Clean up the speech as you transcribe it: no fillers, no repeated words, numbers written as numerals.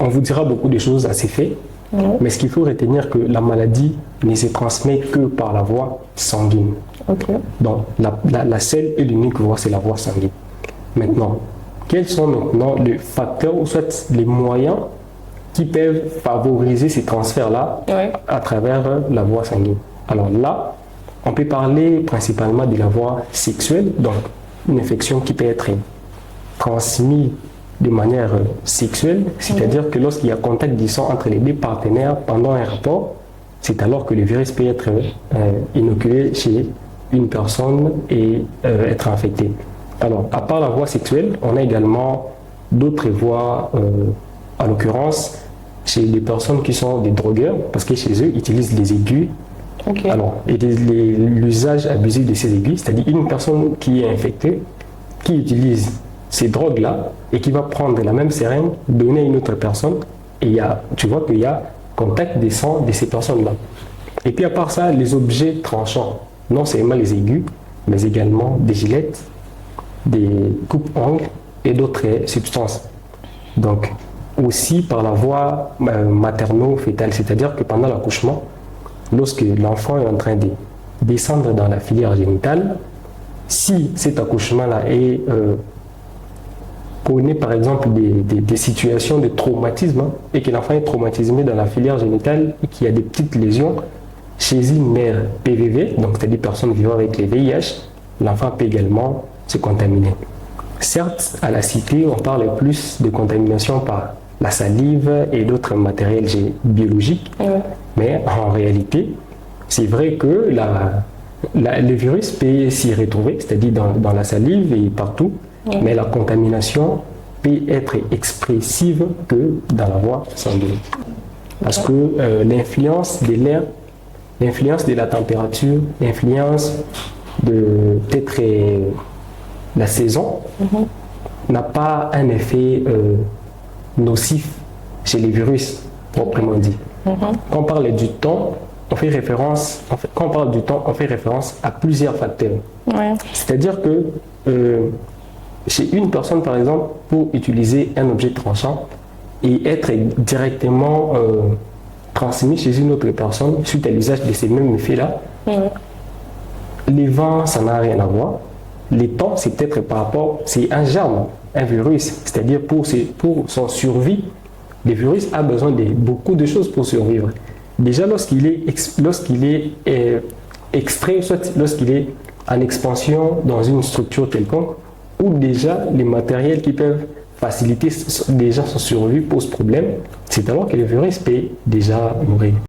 on vous dira beaucoup de choses à ces faits, mais ce qu'il faut retenir que la maladie ne se transmet que par la voie sanguine. Donc, la seule et l'unique voie, c'est la voie sanguine. Maintenant, quels sont maintenant les facteurs ou soit les moyens qui peuvent favoriser ces transferts-là à travers la voie sanguine? Alors là, on peut parler principalement de la voie sexuelle, donc une infection qui peut être transmise de manière sexuelle, c'est-à-dire que lorsqu'il y a contact du sang entre les deux partenaires pendant un rapport, c'est alors que le virus peut être inoculé chez une personne et être infecté. Alors, à part la voie sexuelle, on a également d'autres voies, en l'occurrence, chez les personnes qui sont des drogueurs, parce que chez eux, ils utilisent les aiguilles. Alors, et l'usage abusif de ces aiguilles, c'est-à-dire une personne qui est infectée, qui utilise ces drogues-là et qui va prendre la même seringue, donner à une autre personne, et tu vois qu'il y a contact des sangs de ces personnes-là. Et puis à part ça, les objets tranchants, non seulement les aiguilles, mais également des gilettes, des coupes-ongles et d'autres substances. Donc, aussi par la voie materno-fétale, c'est-à-dire que pendant l'accouchement, lorsque l'enfant est en train de descendre dans la filière génitale, si cet accouchement-là connaît par exemple des situations de traumatisme et que l'enfant est traumatisé dans la filière génitale et qu'il y a des petites lésions chez une mère PVV, donc c'est-à-dire personnes vivant avec les VIH, l'enfant peut également se contaminer. Certes, à la cité, on parle plus de contamination par la salive et d'autres matériels biologiques, mais en réalité, c'est vrai que le virus peut s'y retrouver, c'est-à-dire dans la salive et partout, mais la contamination peut être expressive que dans la voie sanguine. Parce que l'influence de l'air, l'influence de la température, l'influence de peut-être la saison n'a pas un effet nocif chez les virus, proprement dit. Quand on parle du temps, on fait référence à plusieurs facteurs. C'est-à-dire que chez une personne, par exemple, pour utiliser un objet tranchant et être directement transmis chez une autre personne suite à l'usage de ces mêmes effets-là, les vents, ça n'a rien à voir. Les temps, c'est peut-être par rapport, c'est un germe, un virus, c'est-à-dire pour son survie, le virus a besoin de beaucoup de choses pour survivre. Déjà, lorsqu'il est extrait, soit lorsqu'il est en expansion dans une structure quelconque, où déjà les matériels qui peuvent faciliter déjà son survie posent problème, c'est alors que le virus peut déjà mourir.